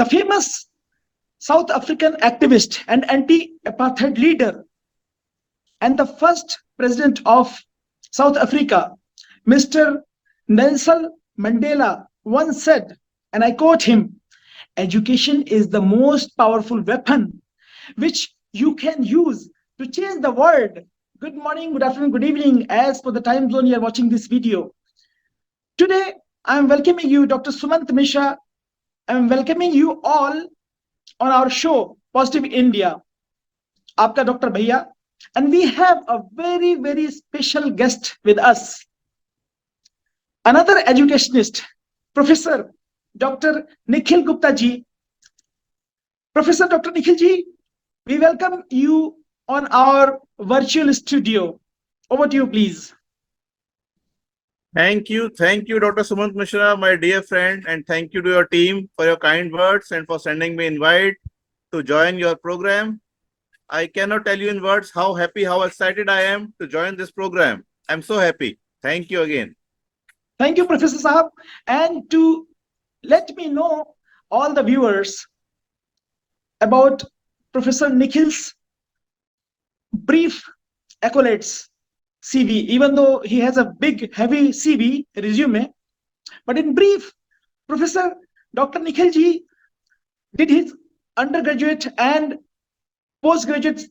the famous South African activist and anti-apartheid leader and the first president of South Africa, Mr. Nelson Mandela, once said, and I quote him, "Education is the most powerful weapon which you can use to change the world." Good morning, good afternoon, good evening, as per the time zone you are watching this video. Today, I am welcoming you, Dr. Sumant Mishra. I am welcoming you all on our show, Positive India. Aapka Dr. Bhaiya. And we have a very, very special guest with us. Another educationist, Professor Dr. Nikhil Gupta ji. Professor Dr. Nikhil ji, we welcome you on our virtual studio. Over to you, please. Thank you, Dr. Sumant Mishra, my dear friend, and thank you to your team for your kind words and for sending me invite to join your program. I cannot tell you in words how happy, how excited I am to join this program. I'm so happy. Thank you again. Thank you, Professor Saab. And to let me know all the viewers about Professor Nikhil's brief accolades CV, even though he has a big, heavy CV resume. But in brief, Professor Dr. Nikhil ji did his undergraduate and postgraduate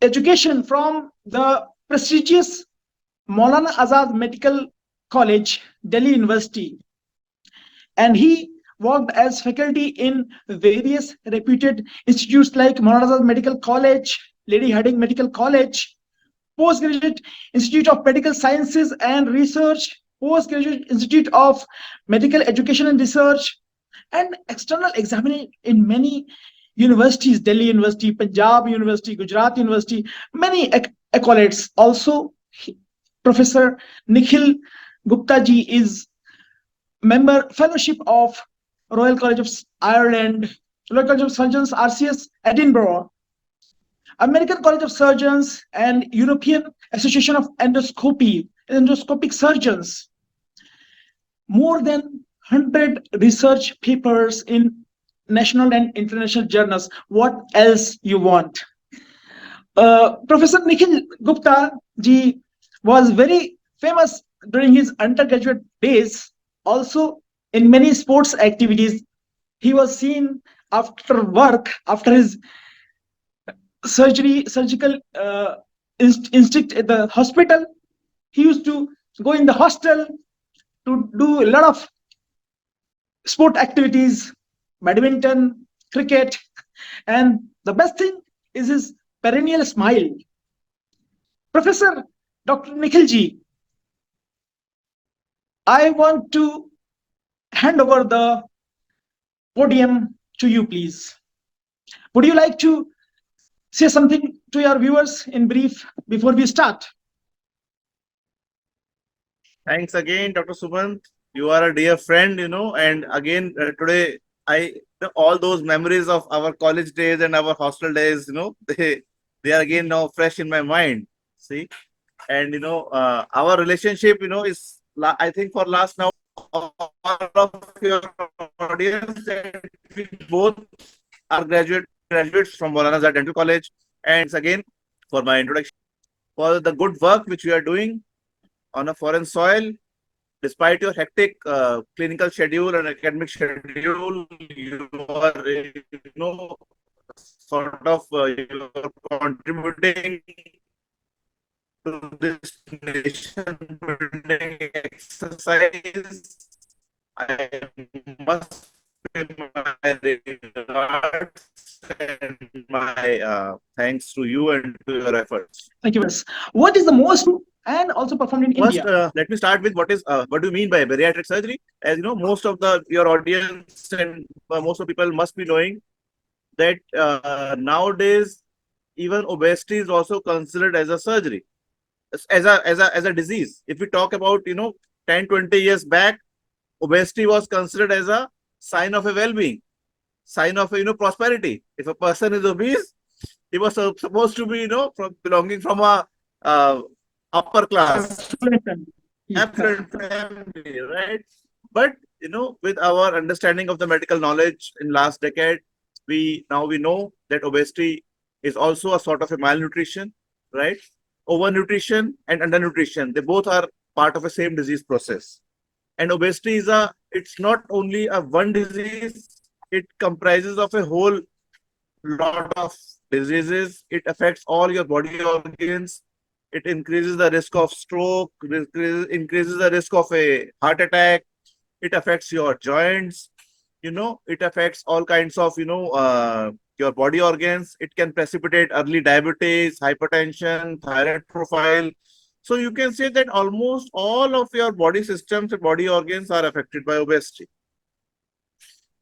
education from the prestigious Maulana Azad Medical College, Delhi University. And he worked as faculty in various reputed institutes like Maulana Azad Medical College, Lady Hardinge Medical College, Postgraduate Institute of Medical Sciences and Research, Postgraduate Institute of Medical Education and Research, and external examination in many universities, Delhi University, Punjab University, Gujarat University, many accolades. Also, Professor Nikhil Gupta ji is member fellowship of Royal College of Ireland, Royal College of Surgeons, RCS, Edinburgh, American College of Surgeons, and European Association of Endoscopic Surgeons. More than 100 research papers in national and international journals. What else you want? Professor Nikhil Gupta ji was very famous during his undergraduate days. Also, in many sports activities, he was seen after work, after his surgical instinct at the hospital. He used to go in the hostel to do a lot of sport activities, badminton, cricket, and the best thing is his perennial smile. Professor Dr. Nikhil ji, I want to hand over the podium to you, please. Would you like to say something to your viewers in brief before we start? Thanks again, Dr. Sumant. You are a dear friend, and again, today, all those memories of our college days and our hostel days, they are again now fresh in my mind. See, and our relationship, is, I think, for last now, all of your audience, that we both are graduates from Maulana Azad Dental College. And again, for my introduction, for the good work which we are doing on a foreign soil, despite your hectic clinical schedule and academic schedule, you are, sort of you're contributing to this nation building exercise. I must pay my regards and my thanks to you and to your efforts. Thank you very much. What is the most and also performed in First, India? let me start with what do you mean by bariatric surgery? As you know, most of your audience and most of people must be knowing that nowadays even obesity is also considered as a surgery, as a disease. If we talk about 10-20 years back, obesity was considered as a sign of a well-being, sign of prosperity. If a person is obese, he was supposed to be belonging from a upper class, affluent family, right? But with our understanding of the medical knowledge in last decade, we know that obesity is also a sort of a malnutrition, right? Overnutrition and undernutrition, they both are part of the same disease process. And obesity it's not only a one disease, it comprises of a whole lot of diseases. It affects all your body organs. It increases the risk of stroke, increases the risk of a heart attack. It affects your joints. It affects all kinds of, your body organs. It can precipitate early diabetes, hypertension, thyroid profile. So you can say that almost all of your body systems and body organs are affected by obesity.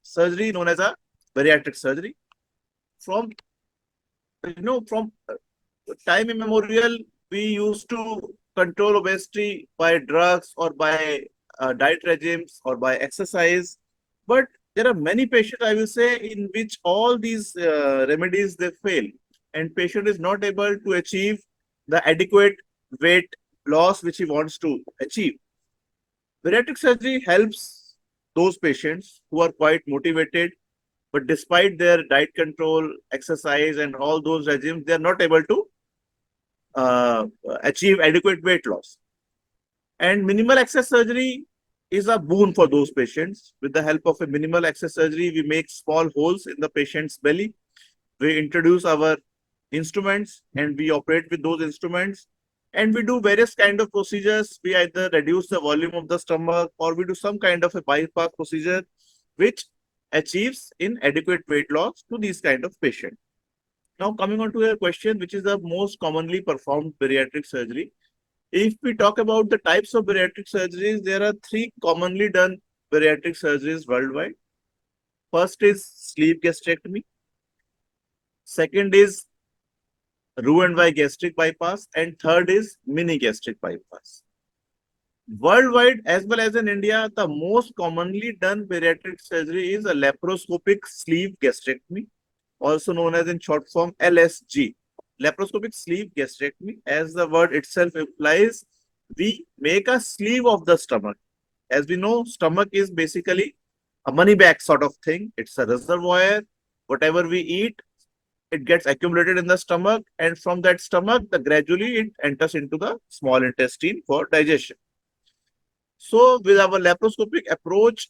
Surgery known as a bariatric surgery. From time immemorial, we used to control obesity by drugs or by diet regimes or by exercise. But there are many patients, I will say, in which all these remedies, they fail. And patient is not able to achieve the adequate weight loss which he wants to achieve. Bariatric surgery helps those patients who are quite motivated, but despite their diet control, exercise, and all those regimes, they are not able to achieve adequate weight loss. And minimal access surgery is a boon for those patients. With the help of a minimal access surgery, we make small holes in the patient's belly. We introduce our instruments and we operate with those instruments. And we do various kind of procedures. We either reduce the volume of the stomach or we do some kind of a bypass procedure which achieves inadequate weight loss to these kind of patients. Now coming on to your question, which is the most commonly performed bariatric surgery. If we talk about the types of bariatric surgeries, there are 3 commonly done bariatric surgeries worldwide. First is sleeve gastrectomy. Second is Roux-en-Y gastric bypass. And third is mini gastric bypass. Worldwide as well as in India, the most commonly done bariatric surgery is a laparoscopic sleeve gastrectomy, also known as in short form LSG. Laparoscopic sleeve gastrectomy, as the word itself implies, we make a sleeve of the stomach. As we know, stomach is basically a money bag sort of thing. It's a reservoir. Whatever we eat, it gets accumulated in the stomach, and from that stomach, gradually it enters into the small intestine for digestion. So with our laparoscopic approach,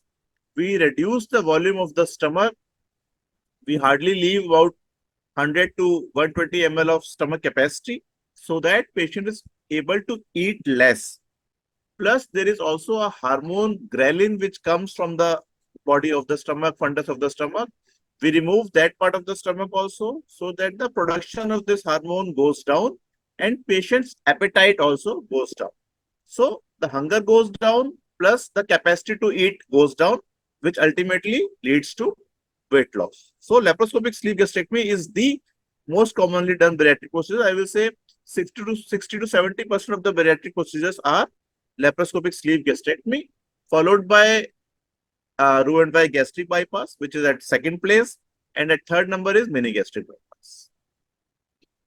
we reduce the volume of the stomach. We hardly leave about 100 to 120 ml of stomach capacity so that patient is able to eat less. Plus, there is also a hormone ghrelin which comes from the body of the stomach, fundus of the stomach. We remove that part of the stomach also so that the production of this hormone goes down and patient's appetite also goes down. So the hunger goes down plus the capacity to eat goes down, which ultimately leads to weight loss. So laparoscopic sleeve gastrectomy is the most commonly done bariatric procedure. I will say 60 to 70% of the bariatric procedures are laparoscopic sleeve gastrectomy, followed by Roux-en-Y gastric bypass, which is at second place, and at third number is mini gastric bypass.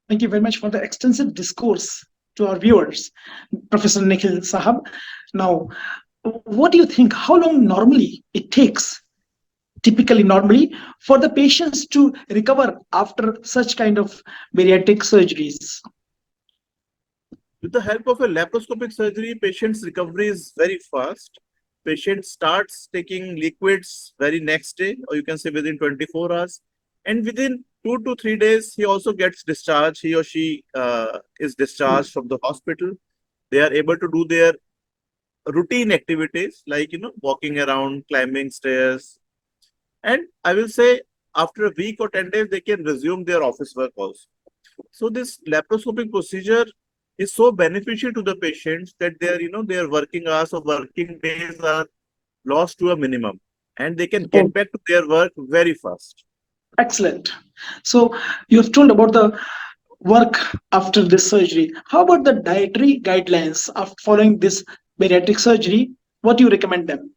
Thank you very much for the extensive discourse to our viewers, Professor Nikhil Sahab. Now, what do you think? How long normally it takes, normally, for the patients to recover after such kind of bariatric surgeries? With the help of a laparoscopic surgery, patient's recovery is very fast. Patient starts taking liquids very next day, or you can say within 24 hours. And within 2 to 3 days, he also gets discharged. He or she is discharged from the hospital. They are able to do their routine activities like, walking around, climbing stairs. And I will say after a week or 10 days, they can resume their office work also. So this laparoscopic procedure is so beneficial to the patients that their working hours or working days are lost to a minimum and they can get back to their work very fast. Excellent. So you have told about the work after this surgery. How about the dietary guidelines of following this bariatric surgery? What do you recommend them?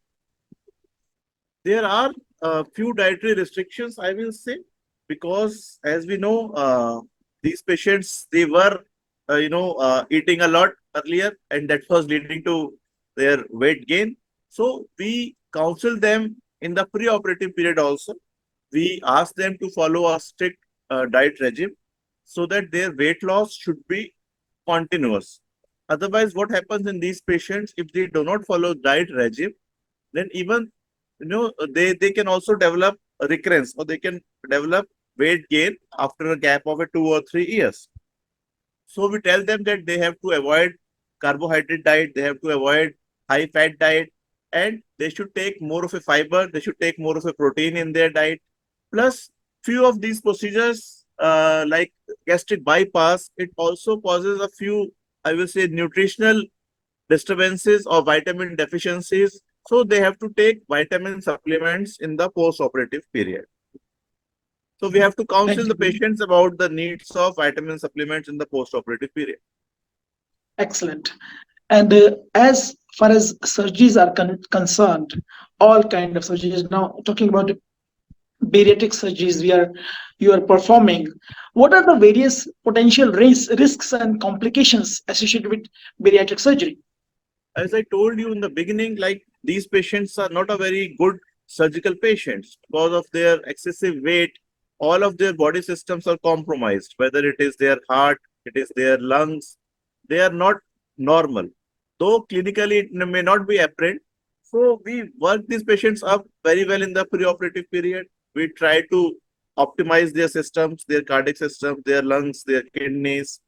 There are a few dietary restrictions, I will say, because as we know, these patients, they were eating a lot earlier, and that was leading to their weight gain. So we counsel them in the pre-operative period also. We ask them to follow a strict diet regime so that their weight loss should be continuous. Otherwise, what happens in these patients, if they do not follow diet regime, then even they can also develop a recurrence, or they can develop weight gain after a gap of 2 or 3 years. So we tell them that they have to avoid carbohydrate diet, they have to avoid high fat diet, and they should take more of a fiber, they should take more of a protein in their diet. Plus, few of these procedures, like gastric bypass, it also causes a few, I will say, nutritional disturbances or vitamin deficiencies. So they have to take vitamin supplements in the post-operative period. So we have to counsel the patients about the needs of vitamin supplements in the post-operative period. Excellent. And as far as surgeries are concerned, all kind of surgeries, now talking about bariatric surgeries you are performing, what are the various potential risks and complications associated with bariatric surgery? As I told you in the beginning, like, these patients are not a very good surgical patients because of their excessive weight. All of their body systems are compromised, whether it is their heart, it is their lungs. They are not normal. Though clinically it may not be apparent. So we work these patients up very well in the preoperative period. We try to optimize their systems, their cardiac system, their lungs, their kidneys.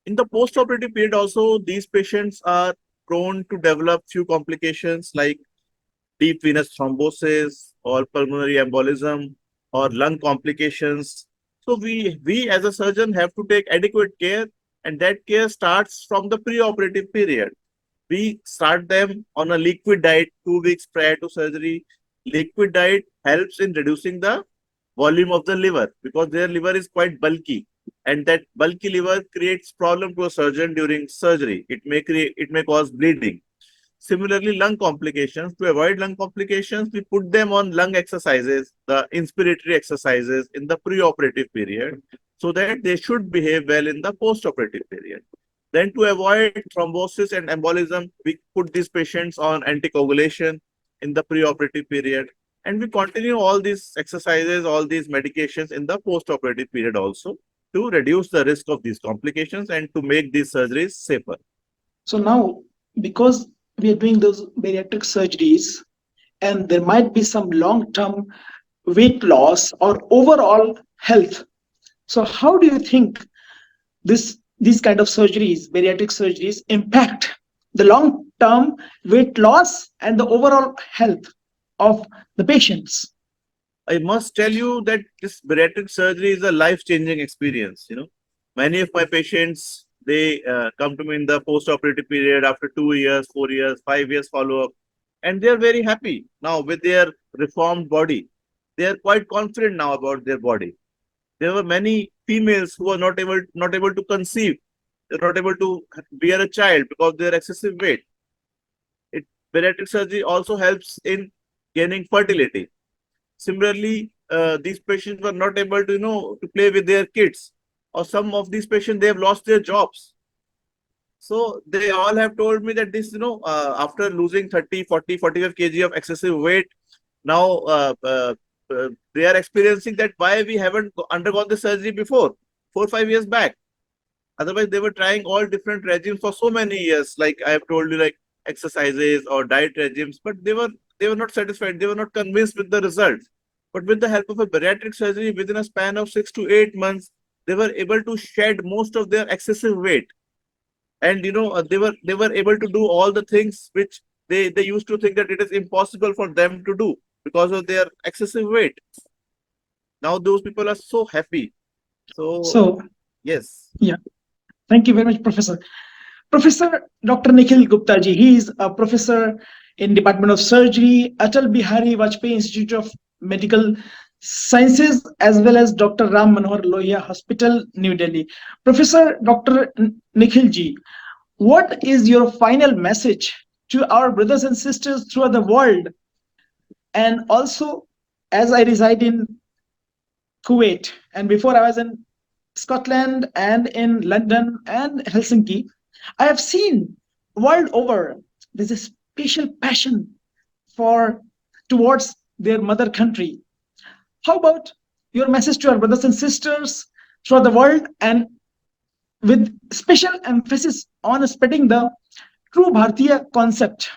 In the post-operative period also, these patients are prone to develop few complications like deep venous thrombosis or pulmonary embolism or lung complications. So we as a surgeon have to take adequate care, and that care starts from the pre-operative period. We start them on a liquid diet 2 weeks prior to surgery. Liquid diet helps in reducing the volume of the liver because their liver is quite bulky, and that bulky liver creates problem to a surgeon during surgery. It may cause bleeding. Similarly, lung complications. To avoid lung complications, we put them on lung exercises, the inspiratory exercises in the pre-operative period, so that they should behave well in the post-operative period. Then to avoid thrombosis and embolism, we put these patients on anticoagulation in the pre-operative period. And we continue all these exercises, all these medications in the post-operative period also to reduce the risk of these complications and to make these surgeries safer. So now, because we are doing those bariatric surgeries, and there might be some long-term weight loss or overall health. So how do you think these kind of surgeries, bariatric surgeries, impact the long-term weight loss and the overall health of the patients? I must tell you that this bariatric surgery is a life-changing experience. Many of my patients, they come to me in the post-operative period after 2 years, 4 years, 5 years follow-up, and they are very happy now with their reformed body. They are quite confident now about their body. There were many females who are not able to conceive. They're not able to bear a child because of their excessive weight. Bariatric surgery also helps in gaining fertility. Similarly, these patients were not able to, to play with their kids, or some of these patients, they have lost their jobs. So they all have told me that this, after losing 30, 40, 45 kg of excessive weight, now they are experiencing that why we haven't undergone the surgery before, 4 or 5 years back. Otherwise, they were trying all different regimes for so many years, like I have told you, like exercises or diet regimes, but they were not satisfied. They were not convinced with the results. But with the help of a bariatric surgery, within a span of 6 to 8 months, they were able to shed most of their excessive weight. And they were able to do all the things which they used to think that it is impossible for them to do because of their excessive weight. Now those people are so happy. So yes. Yeah. Thank you very much, Professor. Professor Dr. Nikhil Gupta ji, he is a professor in Department of Surgery, Atal Bihari Vajpayee Institute of Medical Sciences, as well as Dr. Ram Manohar Lohia Hospital, New Delhi. Professor Dr. Nikhil ji, what is your final message to our brothers and sisters throughout the world? And also, as I reside in Kuwait, and before I was in Scotland and in London and Helsinki, I have seen world over there's a special passion for towards their mother country. How about your message to our brothers and sisters throughout the world, and with special emphasis on spreading the true Bharatiya concept?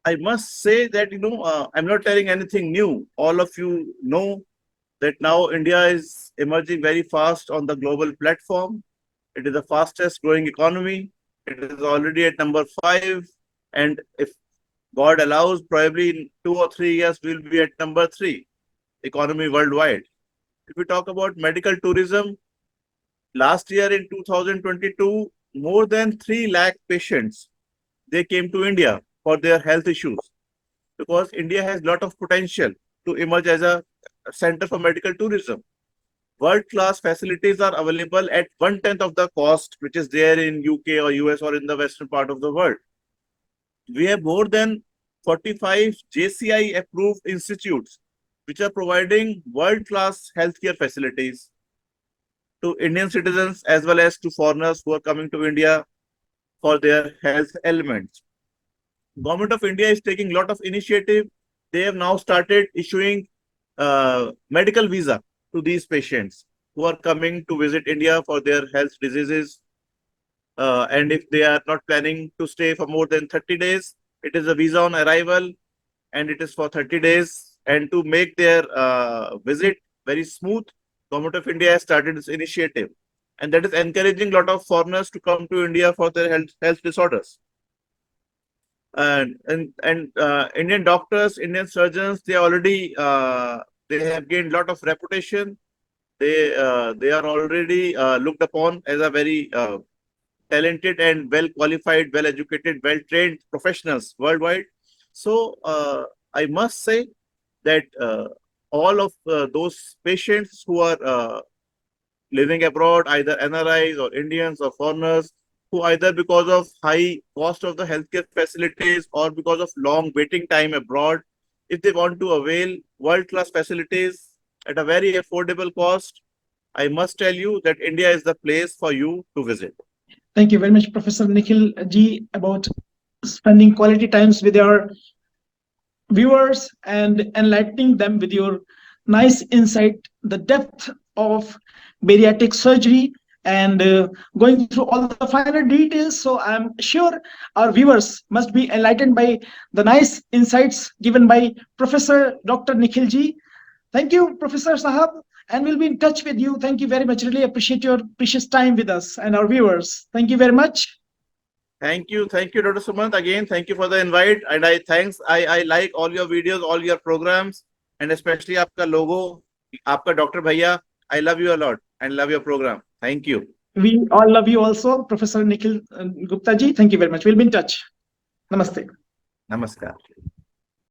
I must say that, I'm not telling anything new. All of you know that now India is emerging very fast on the global platform. It is the fastest growing economy. It is already at number 5. And if God allows, probably in 2 or 3 years, we'll be at number 3 economy worldwide. If we talk about medical tourism, last year in 2022, more than 3 lakh patients, they came to India for their health issues, because India has a lot of potential to emerge as a center for medical tourism. World-class facilities are available at 1/10 of the cost which is there in UK or US or in the western part of the world. We have more than 45 JCI approved institutes which are providing world-class healthcare facilities to Indian citizens as well as to foreigners who are coming to India for their health elements. Government of India is taking a lot of initiative. They have now started issuing medical visa to these patients who are coming to visit India for their health diseases. And if they are not planning to stay for more than 30 days, it is a visa on arrival and it is for 30 days. And to make their visit very smooth, Government of India has started this initiative. And that is encouraging a lot of foreigners to come to India for their health disorders. And Indian doctors, Indian surgeons, they already they have gained a lot of reputation. They are already looked upon as a very talented and well qualified, well educated, well trained professionals worldwide. So I must say that all of those patients who are living abroad, either NRIs or Indians or foreigners, who either because of high cost of the healthcare facilities or because of long waiting time abroad, if they want to avail world-class facilities at a very affordable cost, I must tell you that India is the place for you to visit. Thank you very much, Professor Nikhil ji, about spending quality times with your viewers and enlightening them with your nice insight, the depth of bariatric surgery, and going through all the finer details. So I'm sure our viewers must be enlightened by the nice insights given by Professor Dr. Nikhil ji. Thank you, Professor Sahab, and we'll be in touch with you. Thank you very much. Really appreciate your precious time with us and our viewers. Thank you very much. Thank you, Dr. Sumant. Again, thank you for the invite, and I like all your videos, all your programs, and especially आपका logo, आपका Dr. Bhaiya. I love you a lot and love your program. Thank you. We all love you also, Professor Nikhil Gupta ji. Thank you very much. We'll be in touch. Namaste. Namaskar.